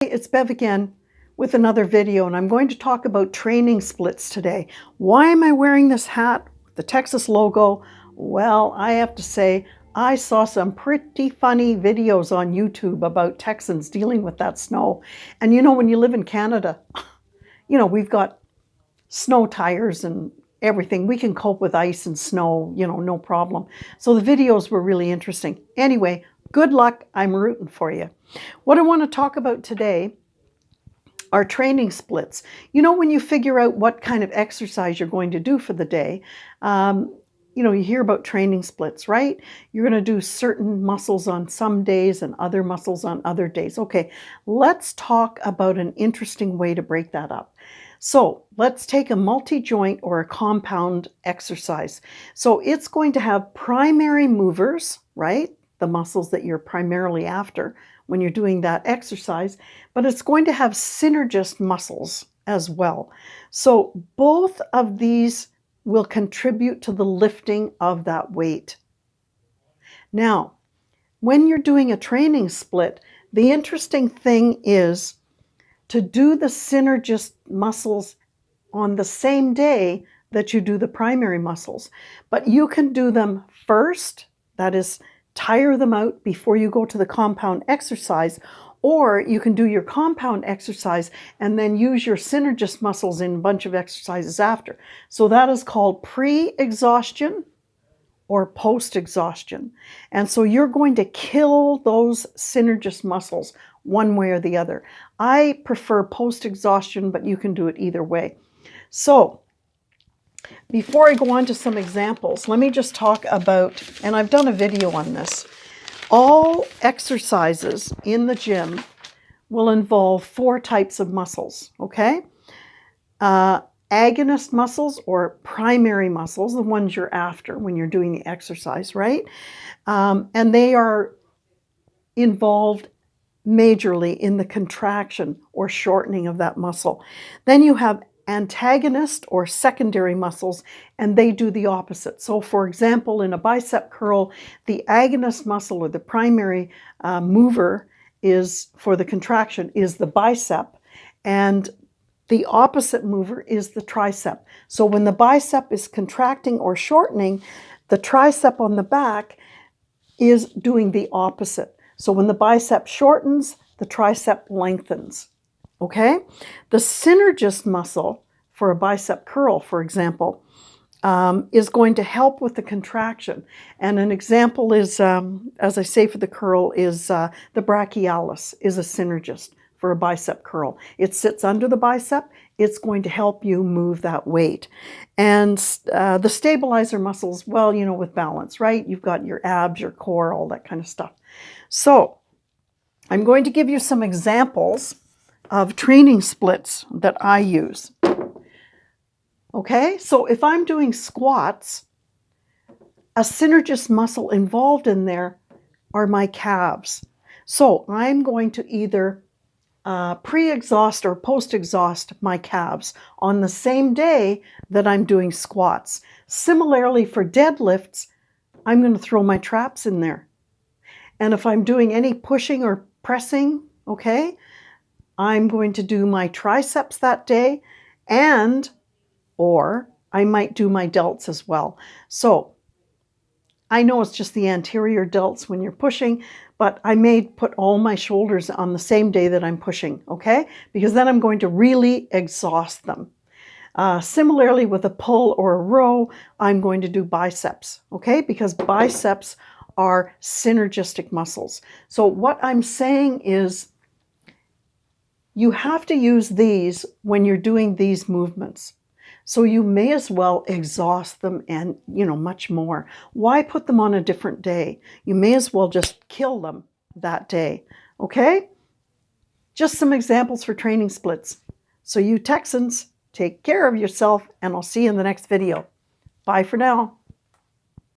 It's Bev again with another video, and I'm going to talk about training splits today. Why am I wearing this hat with the Texas logo? Well, I have to say I saw some pretty funny videos on YouTube about Texans dealing with that snow. And you know, when you live in Canada, we've got snow tires and everything. We can cope with ice and snow, no problem. So the videos were really interesting. Anyway, good luck. I'm rooting for you. What I want to talk about today are training splits. You know, when you figure out what kind of exercise you're going to do for the day, you hear about training splits, right? You're going to do certain muscles on some days and other muscles on other days. Okay, let's talk about an interesting way to break that up. So let's take a multi-joint or a compound exercise. So it's going to have primary movers, right? The muscles that you're primarily after when you're doing that exercise, but it's going to have synergist muscles as well. So both of these will contribute to the lifting of that weight. Now, when you're doing a training split, the interesting thing is to do the synergist muscles on the same day that you do the primary muscles. But you can do them first, that is, tire them out before you go to the compound exercise, or you can do your compound exercise and then use your synergist muscles in a bunch of exercises after. So that is called pre-exhaustion or post-exhaustion. And so you're going to kill those synergist muscles one way or the other. I prefer post-exhaustion, but you can do it either way. So before I go on to some examples, let me just talk about, and I've done a video on this, all exercises in the gym will involve 4 types of muscles, okay? Agonist muscles or primary muscles, the ones you're after when you're doing the exercise, right? And they are involved majorly in the contraction or shortening of that muscle. Then you have antagonist or secondary muscles, and they do the opposite. So for example, in a bicep curl, the agonist muscle or the primary mover is for the contraction is the bicep, and the opposite mover is the tricep. So when the bicep is contracting or shortening, the tricep on the back is doing the opposite. So when the bicep shortens, the tricep lengthens. Okay? The synergist muscle for a bicep curl, for example, is going to help with the contraction. And an example is, as I say for the curl, is the brachialis is a synergist for a bicep curl. It sits under the bicep. It's going to help you move that weight. And the stabilizer muscles, well, with balance, right? You've got your abs, your core, all that kind of stuff. So I'm going to give you some examples of training splits that I use. Okay, so if I'm doing squats, a synergist muscle involved in there are my calves. So I'm going to either pre-exhaust or post-exhaust my calves on the same day that I'm doing squats. Similarly for deadlifts, I'm going to throw my traps in there. And if I'm doing any pushing or pressing, okay, I'm going to do my triceps that day, or I might do my delts as well. So I know it's just the anterior delts when you're pushing, but I may put all my shoulders on the same day that I'm pushing, okay? Because then I'm going to really exhaust them. Similarly with a pull or a row, I'm going to do biceps, okay? Because biceps are synergistic muscles. So what I'm saying is you have to use these when you're doing these movements. So you may as well exhaust them and, much more. Why put them on a different day? You may as well just kill them that day, okay? Just some examples for training splits. So you Texans, take care of yourself, and I'll see you in the next video. Bye for now.